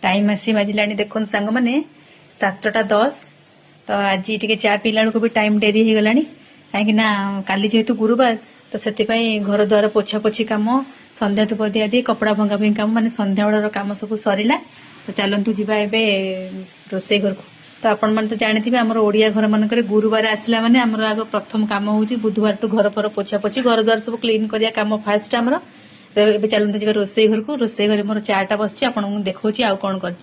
Time आसी बाजिला देखो सांग मैंने 7:10 तो आज टे चा पीला बेलू भी टाइम डेरी हो गला कहीं काली जेहेतु गुरुवार तो से घर द्वार पोछा पोछी कम संध्या धूप दिया दी कपड़ा भंगा भंगी कम माने संध्या बेलर कम सब सरला तो चलतु जी रोसे घर को तो आपण मैंने तो जानते आम ओडिया घर मानक गुरुवार आसला माने आमर आग प्रथम कम हो बुधवार टू घर पर पोछा पोछी घर द्वार सब क्लीन करिया कम फास्ट आमर तो ये चलते जी रोसे घर को रोसे घर मोर चाटा बस आपको देखा आउ कौन कर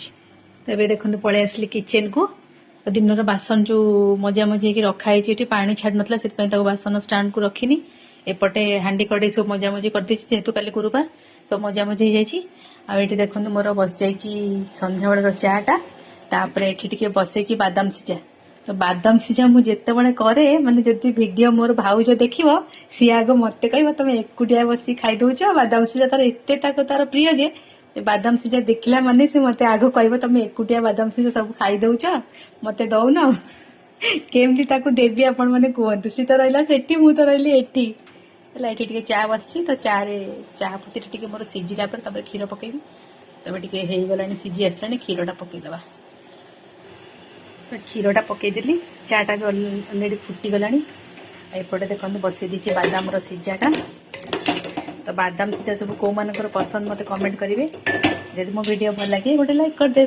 तो ये देखते पलि आसली किचेन को तो दिन बासन जो मजा मजी रखाई पा छाड़ नाला से बासन स्टाण्ड को रखिनी एपटे हांडी कड़े सब मजा मजी करदे जेहेतु काली गुरुवार सब मजा मजी हो देखो मोर बस जा संध्या बेलर चाटा तापर ये बसई बादाम सिझा तो बादाम सिझा मुझे करे माने जदि वीडियो मोर भाउज देख सी आग मत कह तुम एकुटिया बस खाई दौच बादाम सिझा तार एत तार प्रिय जे बादाम सिझा देखला माने से मत आग कह तुम एकुटिया बादाम सिझा सब खाई दौच मत दौन केमती देवी आपण मैंने कहतु सी तो रहा से मु तो रही एटी ये चा बस तो चा पती मोर सीझिला क्षीर पकेबी तब टे हो गला सीझी आसला क्षीरटा पकईदबा तो क्षीरटा पकईदेली चाटा भी अलरेडी फुटीगला एपटे देखो बसई दीजिए बादाम सिझाटा तो बादाम सिझा सब कौ मान पसंद मत कमेंट करेंगे जब मो वीडियो भल लगे गोटे लाइक करदे।